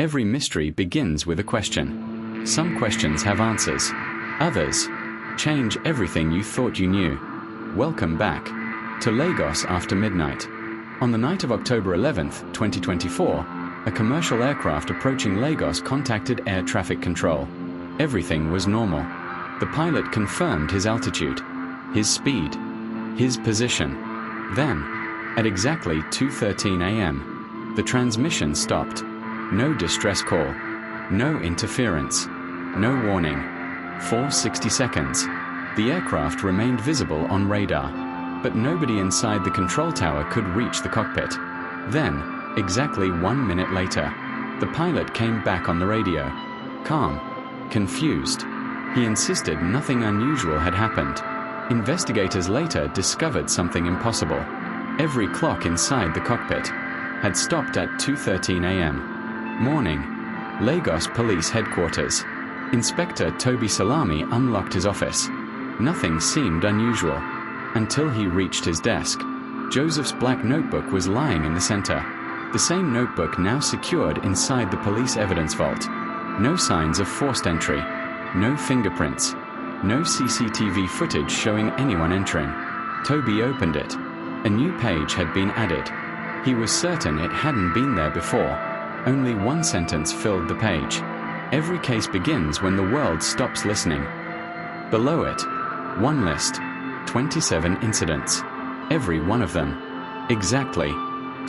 Every mystery begins with a question. Some questions have answers. Others change everything you thought you knew. Welcome back to Lagos After Midnight. On the night of October 11th, 2024, a commercial aircraft approaching Lagos contacted air traffic control. Everything was normal. The pilot confirmed his altitude, his speed, his position. Then, at exactly 2:13 a.m., the transmission stopped. No distress call, no interference, no warning. For 60 seconds, the aircraft remained visible on radar, but nobody inside the control tower could reach the cockpit. Then, exactly 1 minute later, the pilot came back on the radio, calm, confused. He insisted nothing unusual had happened. Investigators later discovered something impossible. Every clock inside the cockpit had stopped at 2:13 a.m. Morning, Lagos Police Headquarters. Inspector Tobi Salami unlocked his office. Nothing seemed unusual until he reached his desk. Joseph's black notebook was lying in the center. The same notebook now secured inside the police evidence vault. No signs of forced entry, no fingerprints, no CCTV footage showing anyone entering. Tobi opened it. A new page had been added. He was certain it hadn't been there before. Only one sentence filled the page. Every case begins when the world stops listening. Below it, one list, 27 incidents. Every one of them. Exactly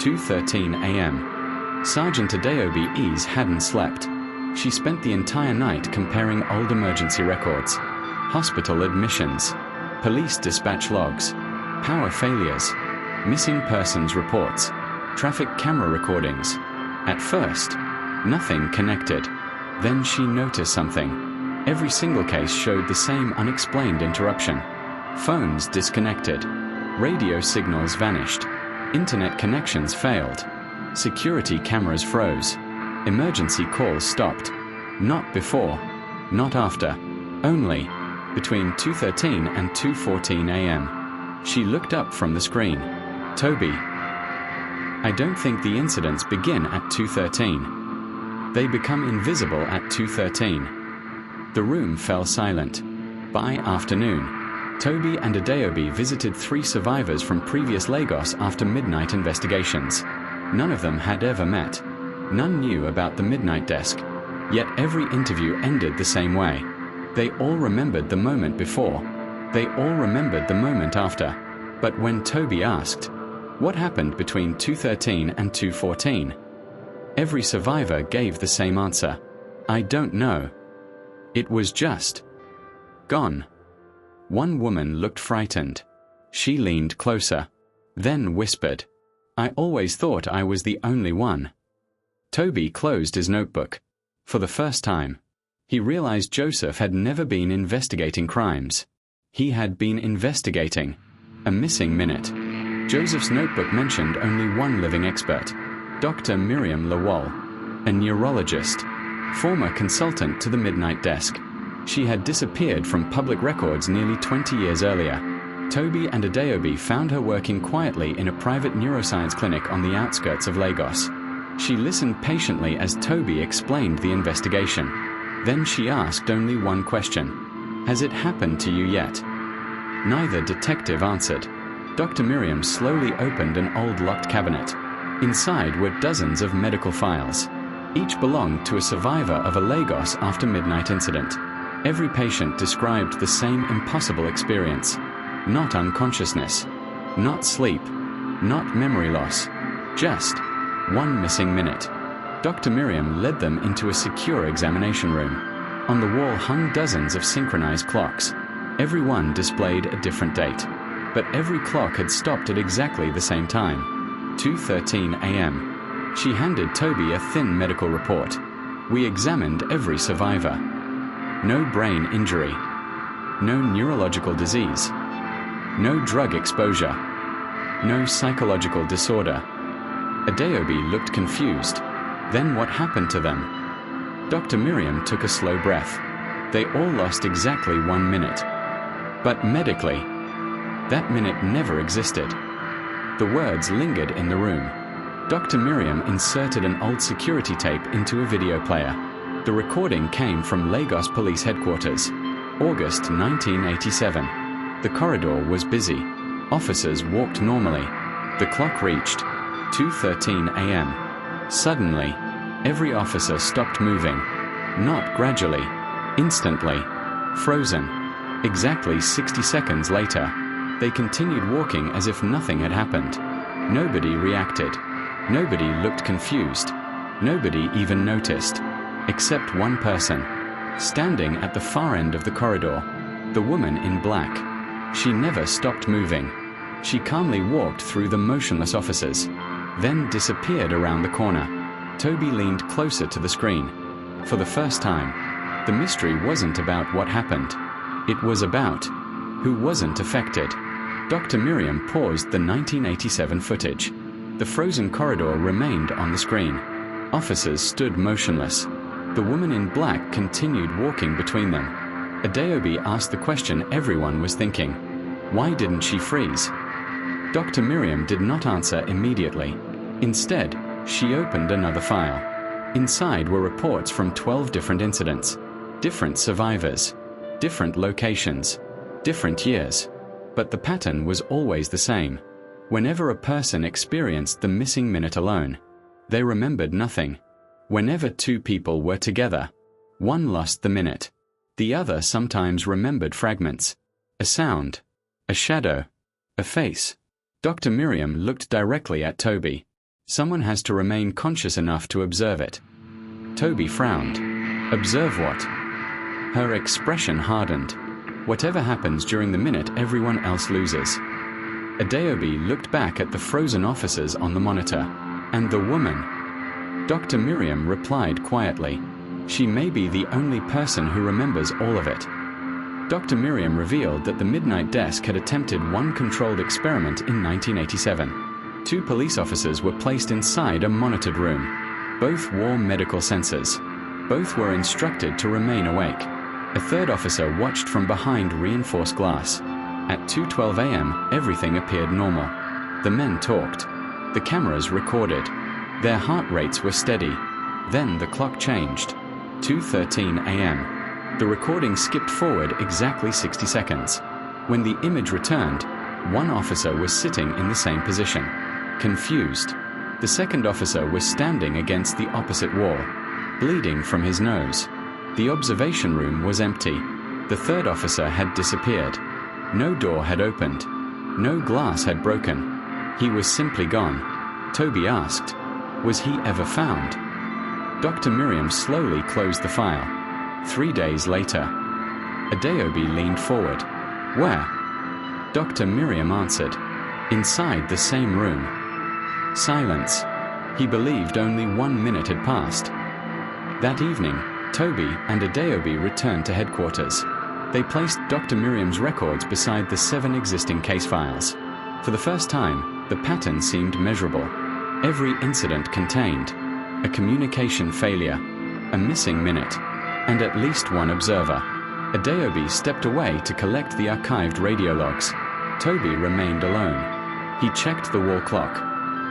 2:13 a.m. Sergeant Adaobi hadn't slept. She spent the entire night comparing old emergency records, hospital admissions, police dispatch logs, power failures, missing persons reports, traffic camera recordings. At first, nothing connected. Then she noticed something. Every single case showed the same unexplained interruption. Phones disconnected. Radio signals vanished. Internet connections failed. Security cameras froze. Emergency calls stopped. Not before, not after. Only between 2:13 and 2:14 a.m. She looked up from the screen. Tobi, I don't think the incidents begin at 2:13. They become invisible at 2:13. The room fell silent. By afternoon, Tobi and Adaobi visited 3 survivors from previous Lagos After Midnight investigations. None of them had ever met. None knew about the midnight desk. Yet every interview ended the same way. They all remembered the moment before. They all remembered the moment after. But when Tobi asked, what happened between 2:13 and 2:14? Every survivor gave the same answer. I don't know. It was just gone. One woman looked frightened. She leaned closer, then whispered, I always thought I was the only one. Tobi closed his notebook. For the first time, he realized Joseph had never been investigating crimes. He had been investigating a missing minute. Joseph's notebook mentioned only one living expert, Dr. Miriam Lawal, a neurologist, former consultant to the midnight desk. She had disappeared from public records nearly 20 years earlier. Tobi and Adaobi found her working quietly in a private neuroscience clinic on the outskirts of Lagos. She listened patiently as Tobi explained the investigation. Then she asked only one question. Has it happened to you yet? Neither detective answered. Dr. Miriam slowly opened an old locked cabinet. Inside were dozens of medical files. Each belonged to a survivor of a Lagos After Midnight incident. Every patient described the same impossible experience. Not unconsciousness, not sleep, not memory loss. Just one missing minute. Dr. Miriam led them into a secure examination room. On the wall hung dozens of synchronized clocks. Every one displayed a different date. But every clock had stopped at exactly the same time, 2:13 a.m. She handed Tobi a thin medical report. We examined every survivor. No brain injury. No neurological disease. No drug exposure. No psychological disorder. Adaobi looked confused. Then what happened to them? Dr. Miriam took a slow breath. They all lost exactly 1 minute. But medically, that minute never existed. The words lingered in the room. Dr. Miriam inserted an old security tape into a video player. The recording came from Lagos Police Headquarters, August 1987. The corridor was busy. Officers walked normally. The clock reached 2:13 a.m. Suddenly, every officer stopped moving. Not gradually, instantly, frozen. Exactly 60 seconds later, they continued walking as if nothing had happened. Nobody reacted. Nobody looked confused. Nobody even noticed, except one person, standing at the far end of the corridor, the woman in black. She never stopped moving. She calmly walked through the motionless officers, then disappeared around the corner. Tobi leaned closer to the screen. For the first time, the mystery wasn't about what happened. It was about who wasn't affected. Dr. Miriam paused the 1987 footage. The frozen corridor remained on the screen. Officers stood motionless. The woman in black continued walking between them. Adaobi asked the question everyone was thinking. Why didn't she freeze? Dr. Miriam did not answer immediately. Instead, she opened another file. Inside were reports from 12 different incidents, different survivors, different locations, different years. But the pattern was always the same. Whenever a person experienced the missing minute alone, they remembered nothing. Whenever two people were together, one lost the minute. The other sometimes remembered fragments. A sound, a shadow, a face. Dr. Miriam looked directly at Tobi. Someone has to remain conscious enough to observe it. Tobi frowned. Observe what? Her expression hardened. Whatever happens during the minute, everyone else loses. Adaobi looked back at the frozen officers on the monitor. And the woman? Dr. Miriam replied quietly. She may be the only person who remembers all of it. Dr. Miriam revealed that the Midnight Desk had attempted one controlled experiment in 1987. 2 police officers were placed inside a monitored room. Both wore medical sensors. Both were instructed to remain awake. A third officer watched from behind reinforced glass. At 2:12 a.m., everything appeared normal. The men talked. The cameras recorded. Their heart rates were steady. Then the clock changed. 2:13 a.m. The recording skipped forward exactly 60 seconds. When the image returned, one officer was sitting in the same position, confused. The second officer was standing against the opposite wall, bleeding from his nose. The observation room was empty. The third officer had disappeared. No door had opened. No glass had broken. He was simply gone. Tobi asked, was he ever found? Dr. Miriam slowly closed the file. 3 days later. Adaobi leaned forward. Where? Dr. Miriam answered. Inside the same room. Silence. He believed only 1 minute had passed. That evening, Tobi and Adaobi returned to headquarters. They placed Dr. Miriam's records beside the 7 existing case files. For the first time, the pattern seemed measurable. Every incident contained a communication failure, a missing minute, and at least one observer. Adaobi stepped away to collect the archived radio logs. Tobi remained alone. He checked the wall clock.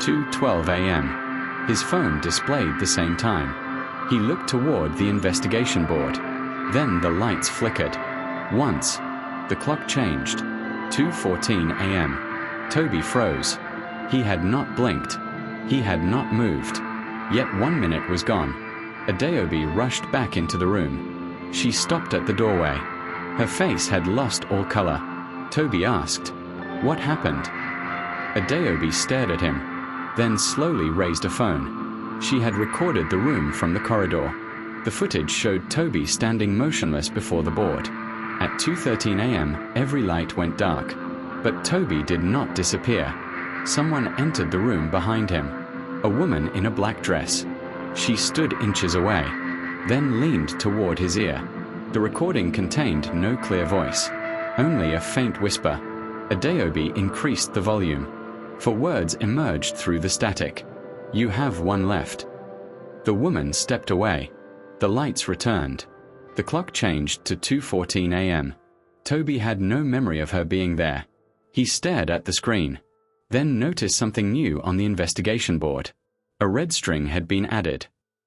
2:12 a.m. His phone displayed the same time. He looked toward the investigation board. Then the lights flickered. Once, the clock changed. 2:14 a.m. Tobi froze. He had not blinked. He had not moved. Yet 1 minute was gone. Adaobi rushed back into the room. She stopped at the doorway. Her face had lost all color. Tobi asked, "What happened?" Adaobi stared at him, then slowly raised a phone. She had recorded the room from the corridor. The footage showed Tobi standing motionless before the board. At 2:13 a.m., every light went dark. But Tobi did not disappear. Someone entered the room behind him. A woman in a black dress. She stood inches away, then leaned toward his ear. The recording contained no clear voice, only a faint whisper. Adaobi increased the volume. For words emerged through the static. "You have one left." The woman stepped away. The lights returned. The clock changed to 2:14 a.m. Tobi had no memory of her being there. He stared at the screen, then noticed something new on the investigation board. A red string had been added.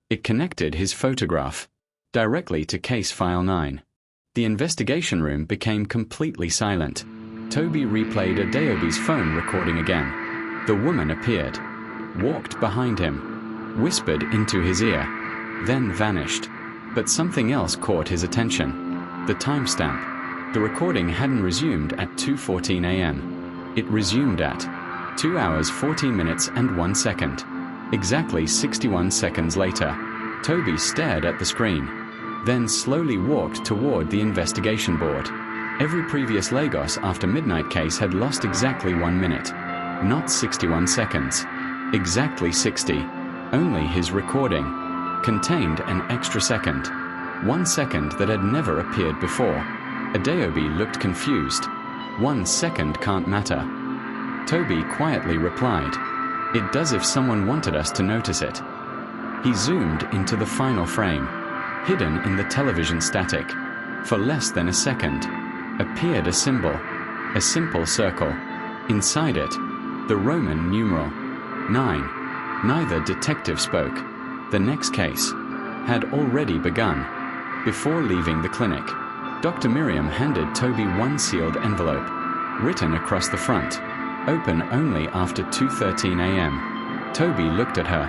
It connected his photograph directly to case file 9. The investigation room became completely silent. Tobi replayed Adaobi's phone recording again. The woman appeared, walked behind him, whispered into his ear, then vanished. But something else caught his attention. The timestamp. The recording hadn't resumed at 2:14 a.m. It resumed at 2 hours 14 minutes and 1 second. Exactly 61 seconds later, Tobi stared at the screen, then slowly walked toward the investigation board. Every previous Lagos After Midnight case had lost exactly 1 minute. Not 61 seconds. Exactly 60. Only his recording contained an extra second. 1 second that had never appeared before. Adaobi looked confused. 1 second can't matter. Tobi quietly replied, "It does if someone wanted us to notice it." He zoomed into the final frame. Hidden in the television static, for less than a second, appeared a symbol, a simple circle. Inside it, the Roman numeral 9. Neither detective spoke. The next case had already begun. Before leaving the clinic, Dr. Miriam handed Tobi one sealed envelope, written across the front, open only after 2:13 a.m. Tobi looked at her.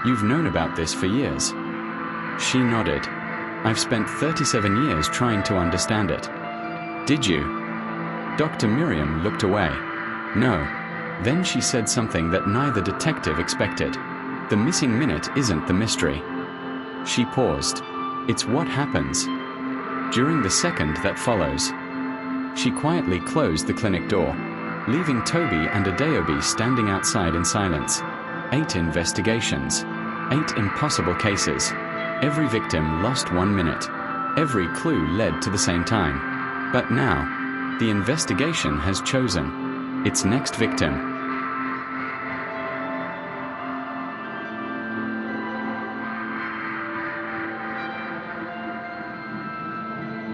"You've known about this for years." She nodded. "I've spent 37 years trying to understand it." "Did you?" Dr. Miriam looked away. "No." Then she said something that neither detective expected. "The missing minute isn't the mystery." She paused. "It's what happens during the second that follows." She quietly closed the clinic door, leaving Tobi and Adaobi standing outside in silence. 8 investigations. 8 impossible cases. Every victim lost 1 minute. Every clue led to the same time. But now, the investigation has chosen its next victim.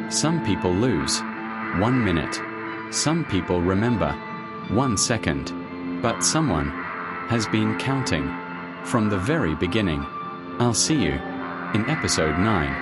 Some people lose 1 minute. Some people remember 1 second. But someone has been counting from the very beginning. I'll see you in episode 9.